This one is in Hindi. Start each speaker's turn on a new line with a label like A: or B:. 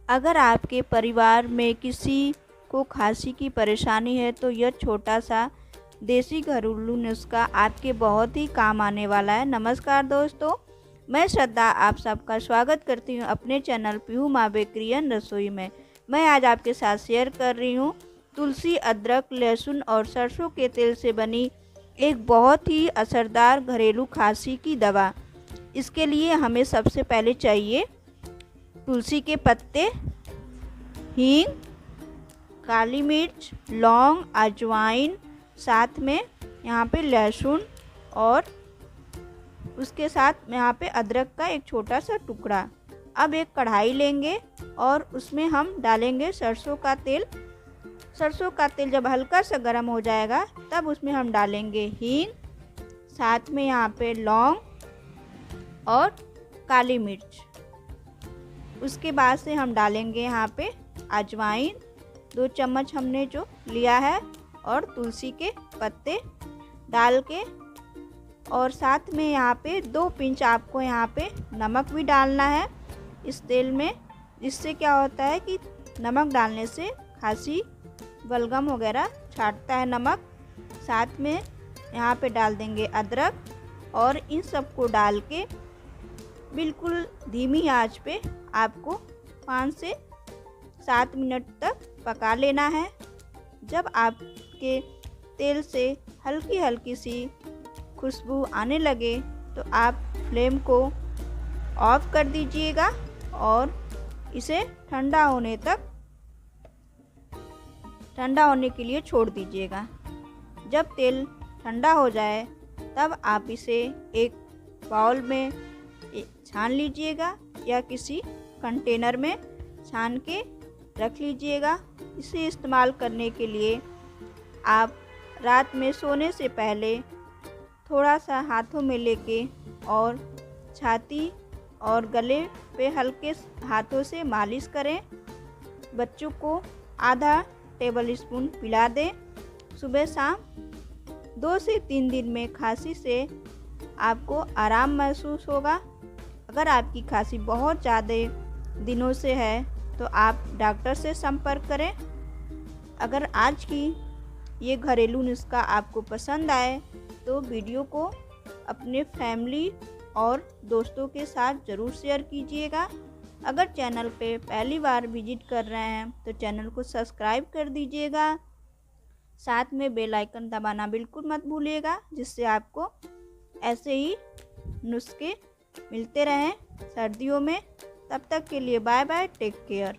A: अगर आपके परिवार में किसी को खांसी की परेशानी है तो यह छोटा सा देसी घरेलू नुस्खा आपके बहुत ही काम आने वाला है। नमस्कार दोस्तों, मैं श्रद्धा आप सबका स्वागत करती हूँ अपने चैनल पीहू माँ बेकरियन रसोई में। मैं आज आपके साथ शेयर कर रही हूँ तुलसी, अदरक, लहसुन और सरसों के तेल से बनी एक बहुत ही असरदार घरेलू खांसी की दवा। इसके लिए हमें सबसे पहले चाहिए तुलसी के पत्ते, हींग, काली मिर्च, लौंग, अजवाइन, साथ में यहाँ पे लहसुन और उसके साथ यहाँ पे अदरक का एक छोटा सा टुकड़ा। अब एक कढ़ाई लेंगे और उसमें हम डालेंगे सरसों का तेल। सरसों का तेल जब हल्का सा गर्म हो जाएगा तब उसमें हम डालेंगे हींग, साथ में यहाँ पे लौंग और काली मिर्च। उसके बाद से हम डालेंगे यहाँ पे अजवाइन, 2 चम्मच हमने जो लिया है, और तुलसी के पत्ते डाल के, और साथ में यहाँ पे 2 पिंच आपको यहाँ पे नमक भी डालना है इस तेल में। इससे क्या होता है कि नमक डालने से खांसी, बलगम वगैरह छाटता है नमक। साथ में यहाँ पे डाल देंगे अदरक, और इन सबको डाल के बिल्कुल धीमी आंच पे आपको 5 से 7 मिनट तक पका लेना है। जब आपके तेल से हल्की हल्की सी खुशबू आने लगे तो आप फ्लेम को ऑफ कर दीजिएगा और इसे ठंडा होने के लिए छोड़ दीजिएगा। जब तेल ठंडा हो जाए तब आप इसे एक बाउल में छान लीजिएगा या किसी कंटेनर में छान के रख लीजिएगा। इसे इस्तेमाल करने के लिए आप रात में सोने से पहले थोड़ा सा हाथों में लेके और छाती और गले पे हल्के हाथों से मालिश करें। बच्चों को आधा टेबल स्पून पिला दें सुबह शाम। 2 से 3 दिन में खांसी से आपको आराम महसूस होगा। अगर आपकी खांसी बहुत ज़्यादा दिनों से है तो आप डॉक्टर से संपर्क करें। अगर आज की ये घरेलू नुस्खा आपको पसंद आए तो वीडियो को अपने फैमिली और दोस्तों के साथ ज़रूर शेयर कीजिएगा। अगर चैनल पे पहली बार विजिट कर रहे हैं तो चैनल को सब्सक्राइब कर दीजिएगा। साथ में बेल आइकन दबाना बिल्कुल मत भूलिएगा, जिससे आपको ऐसे ही नुस्खे मिलते रहें सर्दियों में। तब तक के लिए बाय बाय, टेक केयर।